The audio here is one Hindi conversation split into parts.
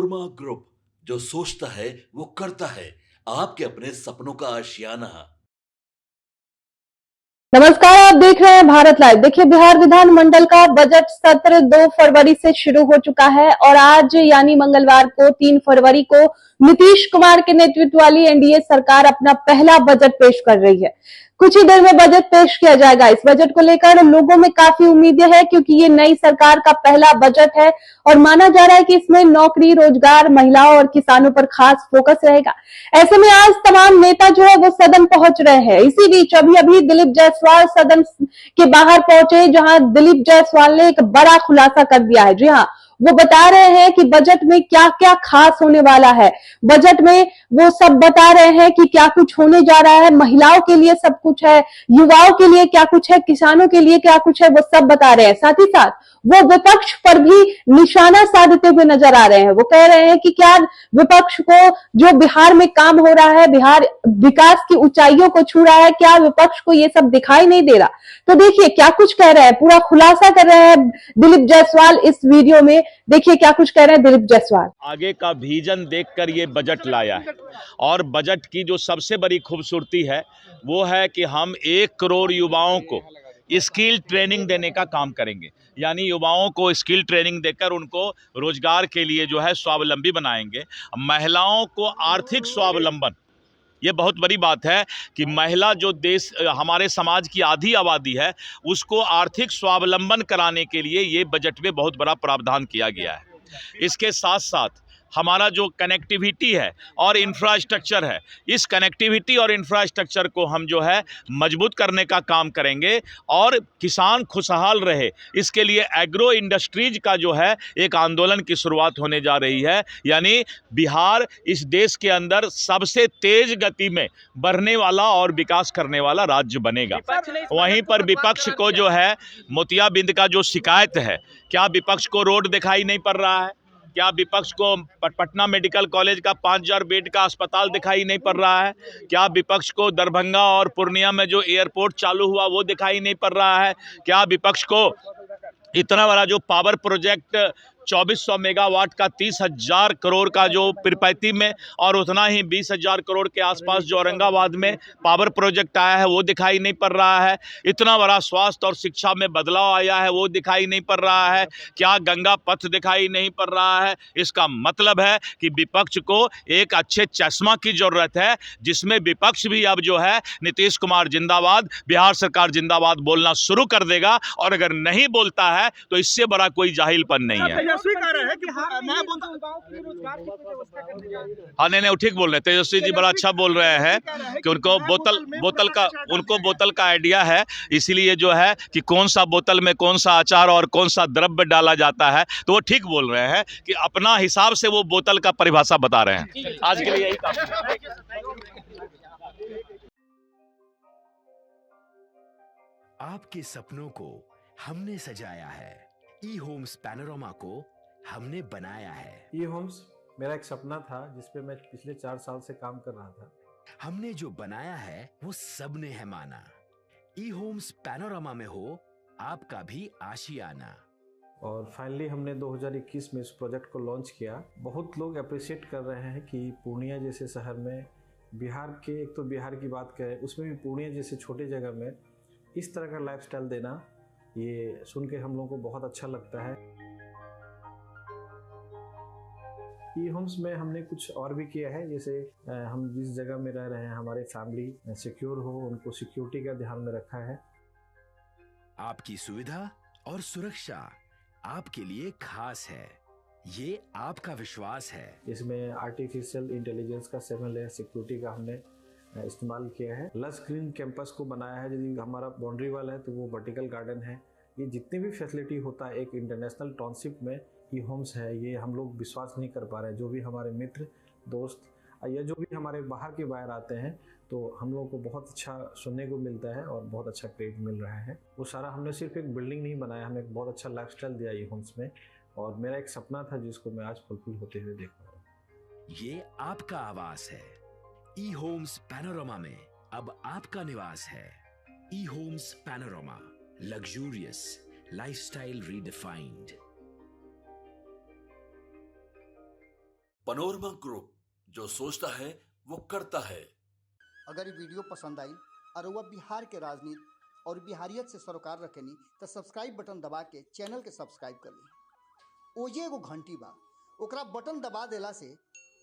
कोरमा ग्रुप, जो सोचता है वो करता है। आपके अपने सपनों का आशियाना। नमस्कार, आप देख रहे हैं भारत लाइव। देखिए, बिहार विधानमंडल का बजट सत्र 2 फरवरी से शुरू हो चुका है और आज यानी मंगलवार को 3 फरवरी को नीतीश कुमार के नेतृत्व वाली एनडीए सरकार अपना पहला बजट पेश कर रही है। कुछ ही देर में बजट पेश किया जाएगा। इस बजट को लेकर लोगों में काफी उम्मीदें हैं क्योंकि ये नई सरकार का पहला बजट है और माना जा रहा है कि इसमें नौकरी, रोजगार, महिलाओं और किसानों पर खास फोकस रहेगा। ऐसे में आज तमाम नेता जो है वो सदन पहुंच रहे हैं। इसी बीच अभी अभी दिलीप जायसवाल सदन के बाहर पहुंचे, जहां दिलीप जायसवाल ने एक बड़ा खुलासा कर दिया है। जी हाँ, वो बता रहे हैं कि बजट में क्या क्या खास होने वाला है। बजट में वो सब बता रहे हैं कि क्या कुछ होने जा रहा है। महिलाओं के लिए सब कुछ है, युवाओं के लिए क्या कुछ है, किसानों के लिए क्या कुछ है, वो सब बता रहे हैं। साथ ही साथ वो विपक्ष पर भी निशाना साधते हुए नजर आ रहे हैं। वो कह रहे हैं कि क्या विपक्ष को जो बिहार में काम हो रहा है, बिहार विकास की ऊंचाइयों को छू रहा है, क्या विपक्ष को ये सब दिखाई नहीं दे रहा। तो देखिए क्या कुछ कह रहे हैं, पूरा खुलासा कर रहे हैं दिलीप जायसवाल इस वीडियो में। देखिए क्या कुछ कह रहे हैं दिलीप जायसवाल। आगे का विजन देखकर ये बजट लाया है और बजट की जो सबसे बड़ी खूबसूरती है वो है कि हम 1 करोड़ युवाओं को स्किल ट्रेनिंग देने का काम करेंगे। यानी युवाओं को स्किल ट्रेनिंग देकर उनको रोजगार के लिए जो है स्वावलंबी बनाएंगे। महिलाओं को आर्थिक स्वावलंबन, ये बहुत बड़ी बात है कि महिला जो देश हमारे समाज की आधी आबादी है उसको आर्थिक स्वावलंबन कराने के लिए ये बजट में बहुत बड़ा प्रावधान किया गया है। इसके साथ साथ हमारा जो कनेक्टिविटी है और इंफ्रास्ट्रक्चर है, इस कनेक्टिविटी और इंफ्रास्ट्रक्चर को हम जो है मजबूत करने का काम करेंगे और किसान खुशहाल रहे, इसके लिए एग्रो इंडस्ट्रीज का जो है एक आंदोलन की शुरुआत होने जा रही है। यानी बिहार इस देश के अंदर सबसे तेज गति में बढ़ने वाला और विकास करने वाला राज्य बनेगा। वहीं पर विपक्ष को जो है मोतियाबिंद का जो शिकायत है, क्या विपक्ष को रोड दिखाई नहीं पड़ रहा है? क्या विपक्ष को पटना मेडिकल कॉलेज का 5000 बेड का अस्पताल दिखाई नहीं पड़ रहा है? क्या विपक्ष को दरभंगा और पूर्णिया में जो एयरपोर्ट चालू हुआ वो दिखाई नहीं पड़ रहा है? क्या विपक्ष को इतना बड़ा जो पावर प्रोजेक्ट 2400 मेगावाट का 30,000 करोड़ का जो पिरपैती में और उतना ही 20,000 करोड़ के आसपास जो औरंगाबाद में पावर प्रोजेक्ट आया है वो दिखाई नहीं पड़ रहा है? इतना बड़ा स्वास्थ्य और शिक्षा में बदलाव आया है वो दिखाई नहीं पड़ रहा है? क्या गंगा पथ दिखाई नहीं पड़ रहा है? इसका मतलब है कि विपक्ष को एक अच्छे चश्मा की जरूरत है जिसमें विपक्ष भी अब जो है नीतीश कुमार जिंदाबाद, बिहार सरकार जिंदाबाद बोलना शुरू कर देगा। और अगर नहीं बोलता है तो इससे बड़ा कोई जाहिलपन नहीं है। तेजस्वी कह रहे हैं कि मैं बोलता हूं गांव के लिए रोजगार की कोई व्यवस्था करने जा रही है। हाँ, नहीं ठीक बोल रहे हैं। तेजस्वी जी बड़ा अच्छा बोल रहे हैं कि उनको बोतल का आइडिया है, इसीलिए जो है कि कौन सा बोतल में कौन सा अचार और कौन सा द्रव्य डाला जाता है, तो वो ठीक बोल रहे हैं कि अपना हिसाब से वो बोतल का परिभाषा बता रहे हैं। आज के लिए यही काम। आपके सपनों को हमने सजाया है, ई होम्स पैनोरमा को हमने बनाया है। ई होम्स मेरा एक सपना था जिसपे मैं पिछले 4 साल से काम कर रहा था। हमने जो बनाया है वो सबने है माना। ई होम्स पैनोरमा में हो आपका भी आशियाना। और फाइनली हमने 2021 में इस प्रोजेक्ट को लॉन्च किया। बहुत लोग अप्रिशिएट कर रहे हैं कि पूर्णिया जैसे शहर में, बिहार के, एक तो बिहार की बात करें उसमें भी पूर्णिया जैसे छोटे जगह में इस तरह का लाइफस्टाइल देना, ये सुन के हम लोगों को बहुत अच्छा लगता है। ई होम्स में हमने कुछ और भी किया है, जैसे हम जिस जगह में रह रहे हैं हमारे फैमिली सिक्योर हो, उनको सिक्योरिटी का ध्यान में रखा है। आपकी सुविधा और सुरक्षा आपके लिए खास है, ये आपका विश्वास है। इसमें आर्टिफिशियल इंटेलिजेंस का 7 लेयर सिक्योरिटी का हमने इस्तेमाल किया है। लस ग्रीन कैंपस को बनाया है। यदि हमारा बाउंड्री वाल है तो वो वर्टिकल गार्डन है। ये जितनी भी फैसिलिटी होता है एक इंटरनेशनल टाउनशिप में ई होम्स है, ये हम लोग विश्वास नहीं कर पा रहे हैं। जो भी हमारे मित्र, दोस्त या जो भी हमारे बाहर के बाहर आते हैं तो हम लोगों को बहुत अच्छा सुनने को मिलता है और बहुत अच्छा क्रेडिट मिल रहा है। वो सारा हमने सिर्फ एक बिल्डिंग नहीं बनाया, हमें एक बहुत अच्छा लाइफस्टाइल दिया ई होम्स में, और मेरा एक सपना था जिसको मैं आज फुलफिल होते हुए देख रहा हूँ। ये आपका आवास है। ई होम्स पैनोरमा में अब आपका निवास है। E Homes Panorama, luxurious lifestyle redefined. Panorama group, जो सोचता है वो करता है। अगर ये वीडियो पसंद आई और वह बिहार के राजनीति और बिहारियत से सरोकार रखेनी तो सब्सक्राइब बटन दबा के चैनल के सब्सक्राइब कर ली। ओजे एगो घंटी बा, ओकरा बटन दबा देला से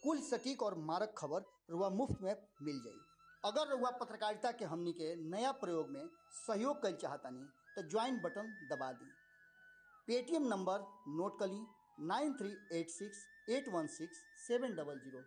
कुल सटीक और मारक खबर रुआ मुफ्त में मिल जाई। अगर रुआ पत्रकारिता के हमनी के नया प्रयोग में सहयोग कर चाहतानी तो ज्वाइन बटन दबा दी। पेटीएम नंबर नोट कर ली 9386816700।